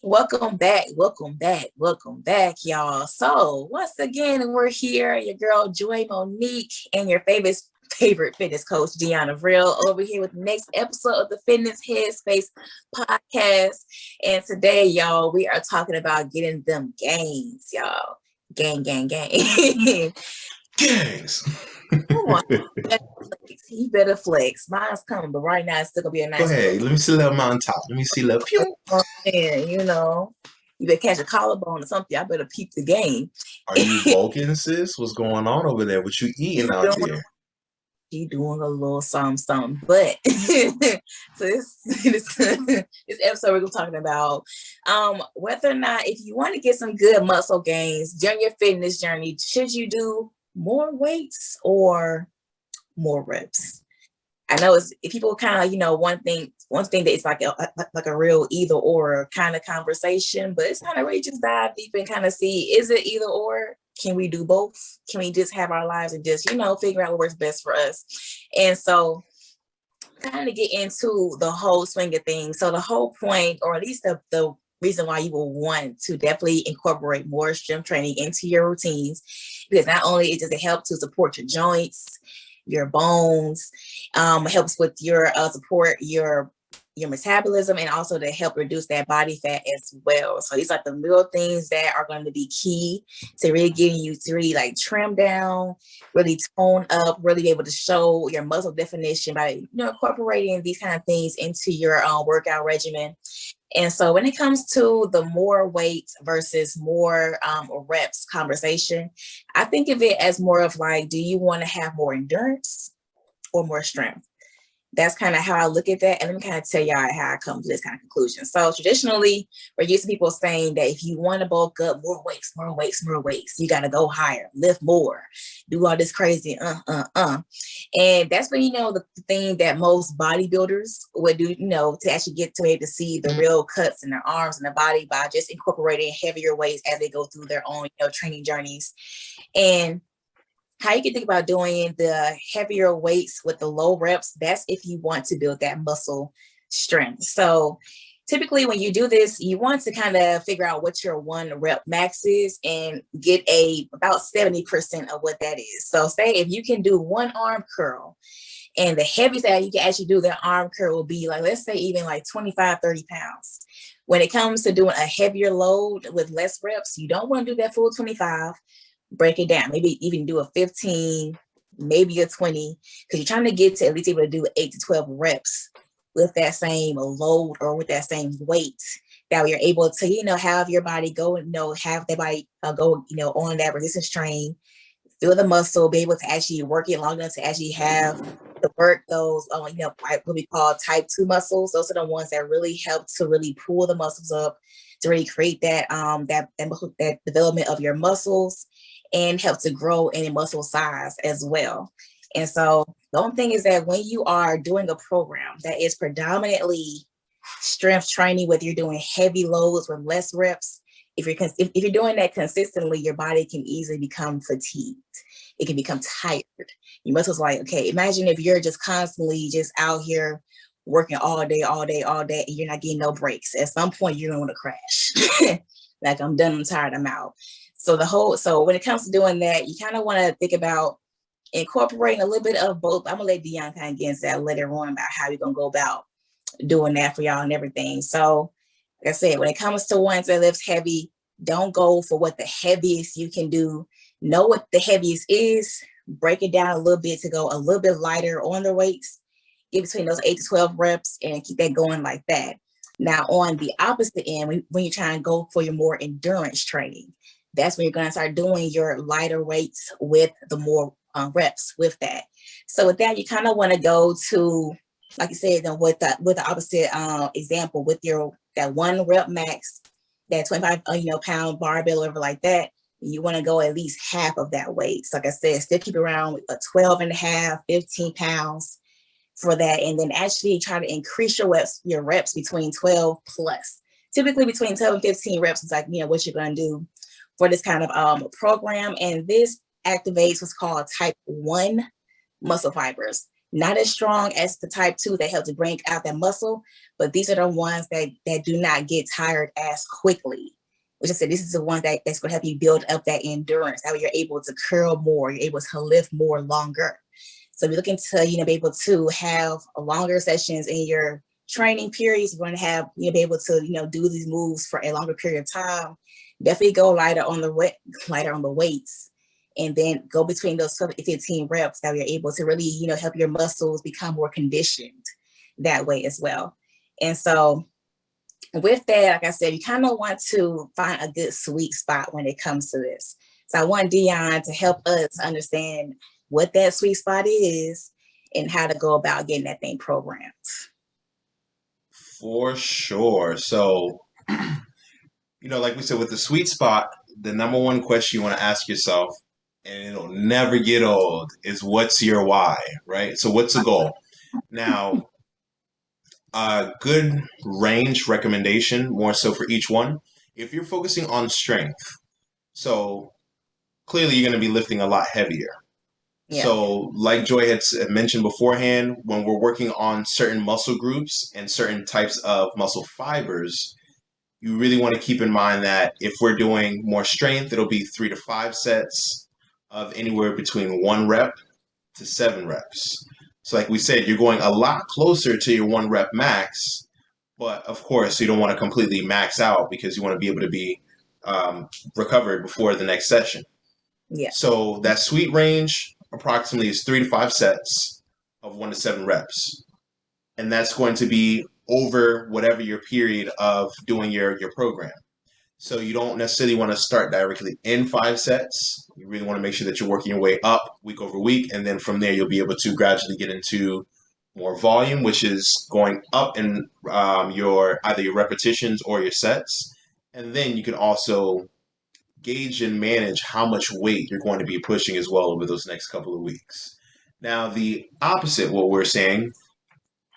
Welcome back, y'all. So once again, we're here, your girl Joy Monique and your favorite fitness coach, Deion Avril, over here with the next episode of the Fitness Headspace Podcast. And today, y'all, we are talking about getting them gains, y'all. Gang. Gangs. Come on. He better flex. Mine's coming, but right now it's still gonna be a Go nice little ahead. Let me see a little mountaintop. Let me see a little pew. and you better catch a collarbone or something. I better peep the game. Are you bulking, sis? What's going on over there? What you eating out there? She doing a little something. But so this episode we're talking about whether or not if you want to get some good muscle gains during your fitness journey, should you do more weights or more reps? I know it's if people kind of, one thing that it's like a real either or kind of conversation, but it's kind of really just dive deep and kind of see, is it either or? Can we do both? Can we just have our lives and just, figure out what works best for us? And so kind of get into the whole swing of things. So the whole point, or at least the reason why you will want to definitely incorporate more strength training into your routines, because not only does it help to support your joints, your bones, helps with your support your metabolism, and also to help reduce that body fat as well. So these are the little things that are going to be key to really getting you to really like trim down, really tone up, really be able to show your muscle definition by incorporating these kind of things into your workout regimen. And so when it comes to the more weight versus more reps conversation, I think of it as more of like, do you want to have more endurance or more strength? That's kind of how I look at that. And let me kind of tell y'all how I come to this kind of conclusion. So traditionally, we're used to people saying that if you want to bulk up, more weights, you got to go higher, lift more, do all this crazy, And that's when, the thing that most bodybuilders would do, to actually get to be able to see the real cuts in their arms and their body by just incorporating heavier weights as they go through their own, training journeys. And how you can think about doing the heavier weights with the low reps, that's if you want to build that muscle strength. So typically when you do this, you want to kind of figure out what your one rep max is and get about 70% of what that is. So say if you can do one arm curl, and the heaviest that you can actually do that arm curl will be like, let's say even like 25, 30 pounds. When it comes to doing a heavier load with less reps, you don't want to do that full 25. Break it down, maybe even do a 15, maybe a 20, because you're trying to get to at least able to do 8 to 12 reps with that same load or with that same weight, that you're able to, have your body go, have that body go, on that resistance train, feel the muscle, be able to actually work it long enough to actually have to work those, like what we call type 2 muscles. Those are the ones that really help to really pull the muscles up, to really create that development of your muscles and help to grow in muscle size as well. And so the only thing is that when you are doing a program that is predominantly strength training, whether you're doing heavy loads with less reps, if you're doing that consistently, your body can easily become fatigued. It can become tired. Your muscles like, okay, imagine if you're just constantly just out here working all day, and you're not getting no breaks. At some point, you're going to crash. Like, I'm done, I'm tired, I'm out. So when it comes to doing that, you kind of want to think about incorporating a little bit of both. I'm going to let Deion kind of get into that later on about how we're going to go about doing that for y'all and everything. So like I said, when it comes to ones that lift heavy, don't go for what the heaviest you can do. Know what the heaviest is, break it down a little bit to go a little bit lighter on the weights, get between those 8 to 12 reps and keep that going like that. Now, on the opposite end, when you're trying to go for your more endurance training, that's when you're going to start doing your lighter weights with the more reps with that. So with that, you kind of want to go to, like you said, then with the opposite example, with that one rep max, that 25 pound barbell or whatever like that, you want to go at least half of that weight. So like I said, still keep around a 12 and a half, 15 pounds for that. And then actually try to increase your reps between 12 plus. Typically between 12 and 15 reps is like, what you're going to do for this kind of program. And this activates what's called type 1 muscle fibers. Not as strong as the type 2 that help to bring out that muscle, but these are the ones that do not get tired as quickly. Which I said, this is the one that's going to help you build up that endurance. That way you're able to curl more, you're able to lift more longer. So if you're looking to, be able to have longer sessions in your training periods, you're going to have, be able to, do these moves for a longer period of time. Definitely go lighter on the weights, and then go between those 12 to 15 reps that you're able to really, help your muscles become more conditioned that way as well. And so with that, like I said, you kind of want to find a good sweet spot when it comes to this. So I want Deion to help us understand what that sweet spot is and how to go about getting that thing programmed. For sure. So, like we said, with the sweet spot, the number one question you want to ask yourself, and it'll never get old, is what's your why, right? So what's the goal? Now, a good range recommendation, more so for each one, if you're focusing on strength, so clearly you're going to be lifting a lot heavier. Yeah. So like Joy had mentioned beforehand, when we're working on certain muscle groups and certain types of muscle fibers, you really want to keep in mind that if we're doing more strength, it'll be 3 to 5 sets of anywhere between 1 rep to 7 reps. So like we said, you're going a lot closer to your 1 rep max, but of course you don't want to completely max out because you want to be able to be recovered before the next session. Yeah. So that sweet range approximately is 3 to 5 sets of 1 to 7 reps. And that's going to be over whatever your period of doing your program. So you don't necessarily want to start directly in 5 sets. You really want to make sure that you're working your way up week over week. And then from there, you'll be able to gradually get into more volume, which is going up in either your repetitions or your sets. And then you can also gauge and manage how much weight you're going to be pushing as well over those next couple of weeks. Now, the opposite, what we're saying,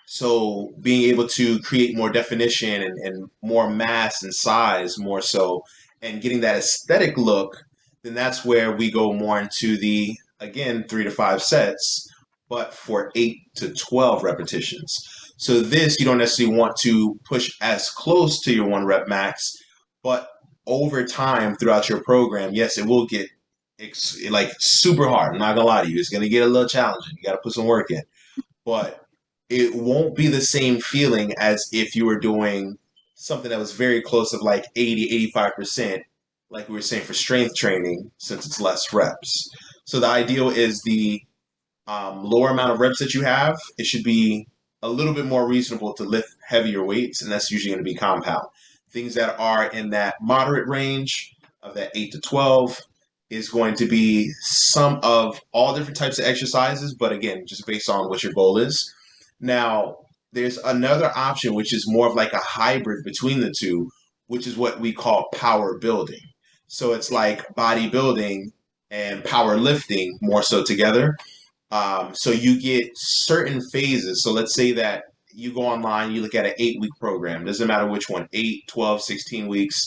so being able to create more definition and more mass and size more so, and getting that aesthetic look, then that's where we go more into the, again, 3 to 5 sets, but for 8 to 12 repetitions. So this, you don't necessarily want to push as close to your 1 rep max, but over time throughout your program, yes, it will get like super hard. I'm not gonna lie to you. It's gonna get a little challenging. You got to put some work in, but it won't be the same feeling as if you were doing something that was very close of like 80, 85%, like we were saying for strength training, since it's less reps. So the ideal is the lower amount of reps that you have, it should be a little bit more reasonable to lift heavier weights, and that's usually going to be compound. Things that are in that moderate range of that 8 to 12 is going to be some of all different types of exercises, but again, just based on what your goal is. Now, there's another option, which is more of like a hybrid between the two, which is what we call power building. So it's like bodybuilding and powerlifting more so together. So you get certain phases. So let's say that you go online, you look at an 8-week program. Doesn't matter which one, 8, 12, 16 weeks.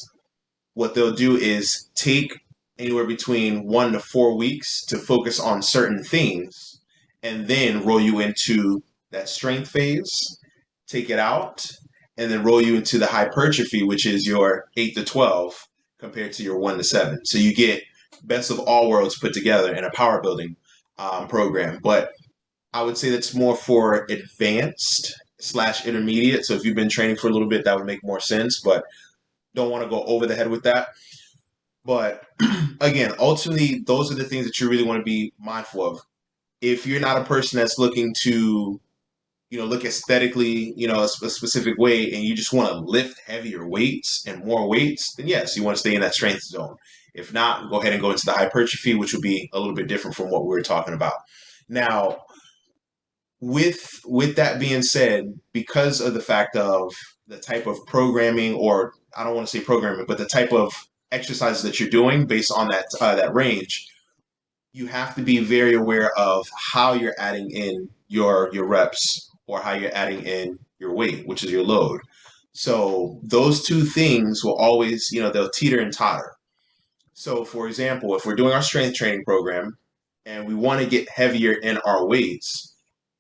What they'll do is take anywhere between 1 to 4 weeks to focus on certain things and then roll you into that strength phase, take it out, and then roll you into the hypertrophy, which is your 8 to 12 compared to your 1 to 7. So you get best of all worlds put together in a power building program. But I would say that's more for advanced / intermediate. So if you've been training for a little bit, that would make more sense, but don't want to go over the head with that. But again, ultimately, those are the things that you really want to be mindful of. If you're not a person that's looking to, look aesthetically, a specific way, and you just want to lift heavier weights and more weights, then yes, you want to stay in that strength zone. If not, go ahead and go into the hypertrophy, which would be a little bit different from what we were talking about. Now, with that being said, because of the fact of the type of programming, or I don't want to say programming, but the type of exercises that you're doing based on that range, you have to be very aware of how you're adding in your reps or how you're adding in your weight, which is your load. So those two things will always, they'll teeter and totter. So for example, if we're doing our strength training program and we want to get heavier in our weights,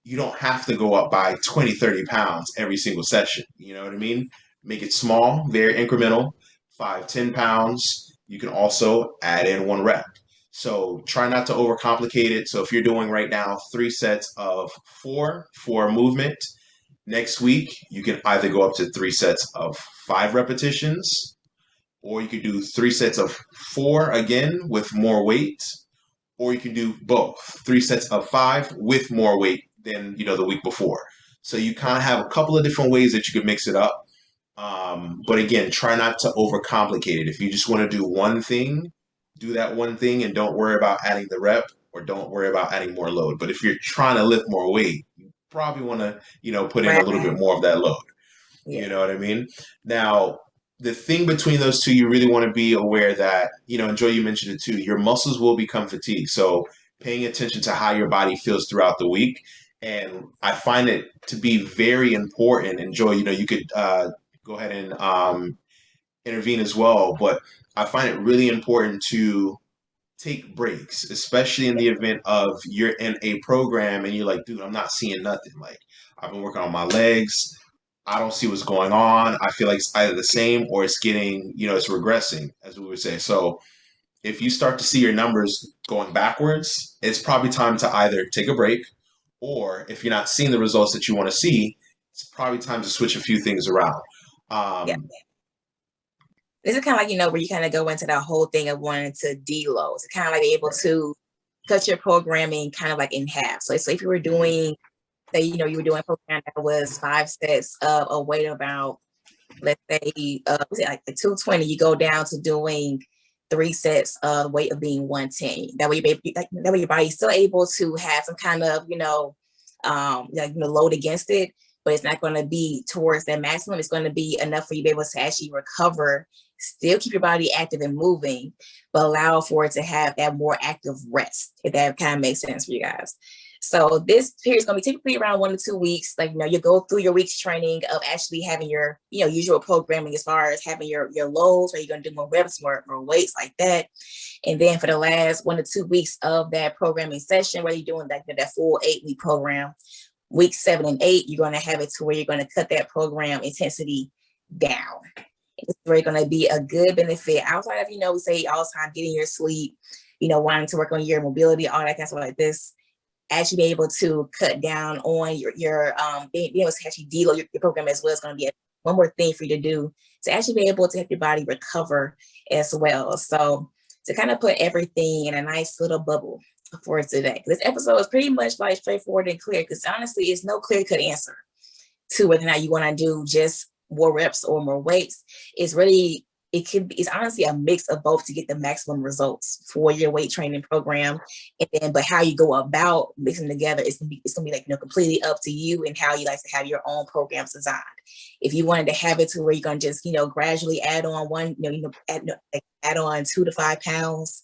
you don't have to go up by 20, 30 pounds every single session. You know what I mean? Make it small, very incremental, 5, 10 pounds. You can also add in 1 rep. So try not to overcomplicate it. So if you're doing right now 3 sets of 4 for movement, next week you can either go up to 3 sets of 5 repetitions, or you could do 3 sets of 4 again with more weight, or you can do both, 3 sets of 5 with more weight than the week before. So you kind of have a couple of different ways that you could mix it up. But again, try not to overcomplicate it. If you just want to do one thing, do that one thing and don't worry about adding the rep, or don't worry about adding more load. But if you're trying to lift more weight, you probably want to, put in a little bit more of that load. Yeah. You know what I mean? Now, the thing between those two, you really want to be aware that, and Joy, you mentioned it too, your muscles will become fatigued. So paying attention to how your body feels throughout the week. And I find it to be very important. And Joy, you could go ahead and intervene as well. But I find it really important to take breaks, especially in the event of you're in a program and you're like, dude, I'm not seeing nothing. Like, I've been working on my legs. I don't see what's going on. I feel like it's either the same or it's getting, it's regressing, as we would say. So if you start to see your numbers going backwards, it's probably time to either take a break, or if you're not seeing the results that you want to see, it's probably time to switch a few things around. This is kind of like, where you kind of go into that whole thing of wanting to deload. It's kind of like be able to cut your programming kind of like in half. So if you were doing, say, you were doing a program that was 5 sets of a weight about, let's say, like the 220, you go down to doing 3 sets of weight of being 110. That way, your body's still able to have some kind of, load against it, but it's not going to be towards that maximum. It's going to be enough for you to be able to actually recover, still keep your body active and moving, but allow for it to have that more active rest, if that kind of makes sense for you guys. So this period is going to be typically around 1 to 2 weeks. Like, you go through your week's training of actually having your, usual programming as far as having your loads, where you're going to do more reps, more weights like that. And then for the last 1 to 2 weeks of that programming session, where you're doing that full 8-week program, week 7 and 8, you're going to have it to where you're going to cut that program intensity down. It's really going to be a good benefit outside of, we say all the time, getting your sleep, wanting to work on your mobility, all that kind of stuff like this. Actually be able to cut down on your being able to actually deload your program as well is going to be one more thing for you to do to actually be able to help your body recover as well. So to kind of put everything in a nice little bubble for today. This episode is pretty much like straightforward and clear, because honestly, it's no clear-cut answer to whether or not you want to do just more reps or more weights. It's honestly a mix of both to get the maximum results for your weight training program. But how you go about mixing them together, it's gonna be like, completely up to you and how you like to have your own programs designed. If you wanted to have it to where you're gonna just, gradually add on add on 2 to 5 pounds,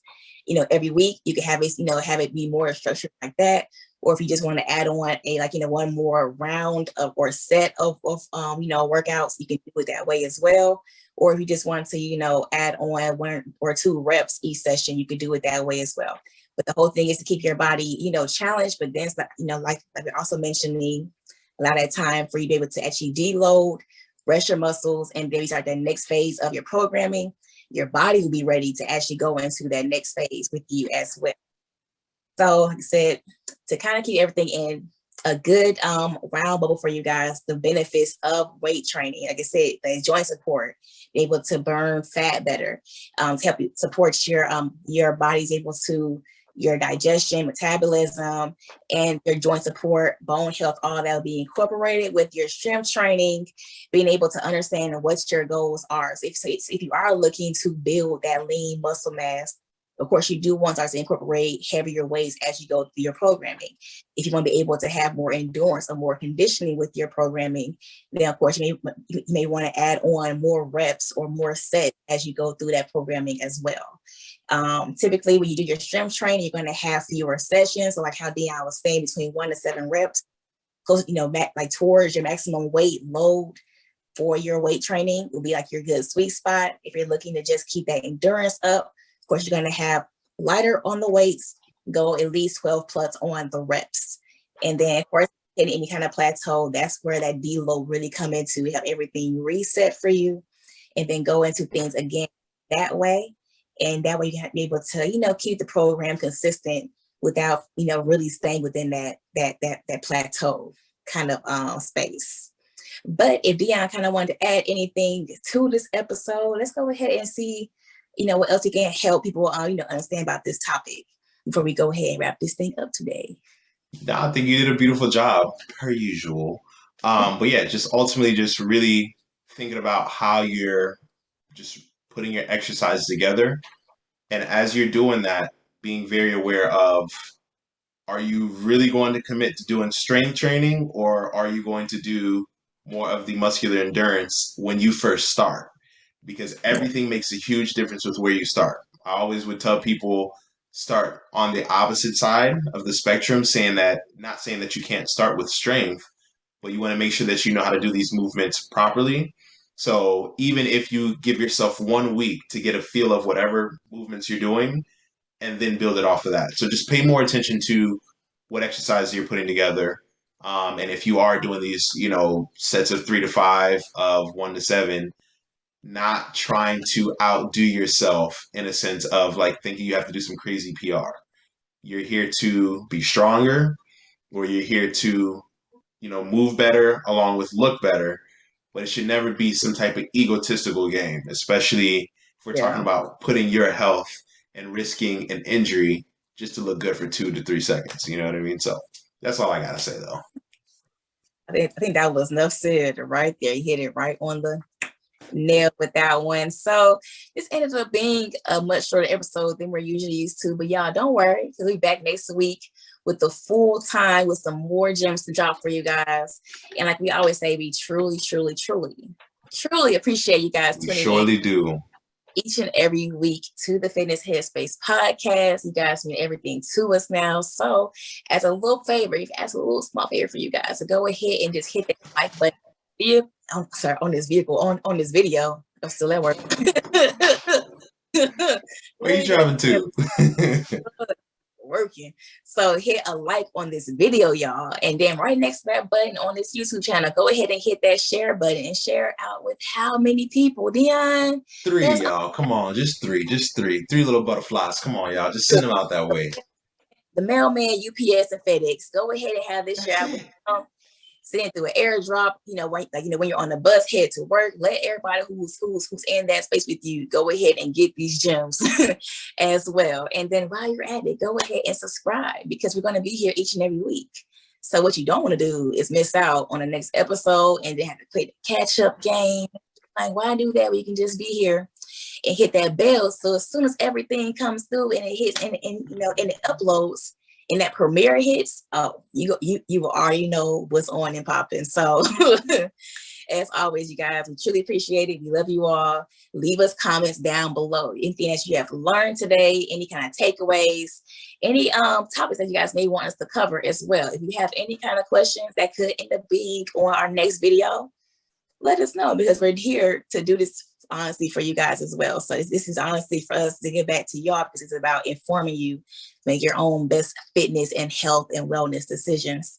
every week, you can have it be more structured like that. Or if you just want to add on one more round or set of workouts, you can do it that way as well. Or if you just want to, add on 1 or 2 reps each session, you could do it that way as well. But the whole thing is to keep your body, challenged, but then, like we're also mentioning, allow that time for you to be able to actually deload, rest your muscles, and then you start that next phase of your programming. Your body will be ready to actually go into that next phase with you as well. So like I said, to kind of keep everything in a good round bubble for you guys, the benefits of weight training, like I said, the joint support, be able to burn fat better, to help you support your body's able to, your digestion, metabolism, and your joint support, bone health, all that will be incorporated with your strength training, being able to understand what your goals are. So if you are looking to build that lean muscle mass, of course, you do want to incorporate heavier weights as you go through your programming. If you want to be able to have more endurance or more conditioning with your programming, then of course you may want to add on more reps or more sets as you go through that programming as well. Typically, when you do your strength training, you're going to have fewer sessions. So like how Deion was saying, between 1 to 7 reps, close, like towards your maximum weight load for your weight training will be like your good sweet spot. If you're looking to just keep that endurance up, of course, you're going to have lighter on the weights, go at least 12 plus on the reps. And then, of course, in any kind of plateau, that's where that deload really come into, have everything reset for you, and then go into things again that way. And that way you have to be able to, keep the program consistent without, really staying within that plateau kind of space. But if Deion kind of wanted to add anything to this episode, let's go ahead and see, what else he can help people, understand about this topic before we go ahead and wrap this thing up today. No, I think you did a beautiful job, per usual. But yeah, just ultimately just really thinking about how you're just putting your exercises together. And as you're doing that, being very aware of, are you really going to commit to doing strength training, or are you going to do more of the muscular endurance when you first start? Because everything makes a huge difference with where you start. I always would tell people, start on the opposite side of the spectrum, not saying that you can't start with strength, but you want to make sure that you know how to do these movements properly. So even if you give yourself 1 week to get a feel of whatever movements you're doing, and then build it off of that. So just pay more attention to what exercises you're putting together. And if you are doing these, sets of 3 to 5, of 1 to 7, not trying to outdo yourself in a sense of like thinking you have to do some crazy PR. You're here to be stronger, or you're here to, move better along with look better. But it should never be some type of egotistical game, especially if we're talking about putting your health and risking an injury just to look good for 2 to 3 seconds. You know what I mean? So that's all I got to say, though. I think that was enough said right there. You hit it right on the nail with that one. So this ended up being a much shorter episode than we're usually used to. But y'all, don't worry, because we'll be back next week with the full time with some more gems to drop for you guys. And like we always say, we truly, truly, truly, truly appreciate you guys We tuning surely in do. each and every week to the Fitness Headspace Podcast. You guys mean everything to us now. So as a little favor, as a little small favor for you guys, so go ahead and just hit that like button. On this video. I'm still at work. Where are you driving to? Working. So hit a like on this video, y'all. And then right next to that button on this YouTube channel, go ahead and hit that share button and share it out with how many people, Deion? 3, y'all. Come on. Just 3. Just 3. 3 little butterflies. Come on, y'all. Just send them out that way. The mailman, UPS, and FedEx. Go ahead and have this share out with them. Send it through an airdrop, when you're on the bus, head to work, let everybody who's in that space with you go ahead and get these gems as well. And then while you're at it, go ahead and subscribe, because we're going to be here each and every week. So what you don't want to do is miss out on the next episode and then have to play the catch-up game. Like, why do that? We can just be here and hit that bell. So as soon as everything comes through and it hits and it uploads, and that premiere hits, you will already know what's on and popping. So as always, you guys, we truly appreciate it. We love you all. Leave us comments down below. Anything that you have learned today, any kind of takeaways, any topics that you guys may want us to cover as well. If you have any kind of questions that could end up being on our next video, let us know, because we're here to do this honestly for you guys as well. So this is honestly for us to get back to y'all, because it's about informing you, make your own best fitness and health and wellness decisions.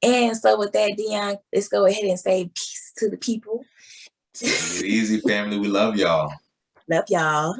And so with that, Deion, let's go ahead and say peace to the people. Take it easy, family. We love y'all. Love y'all.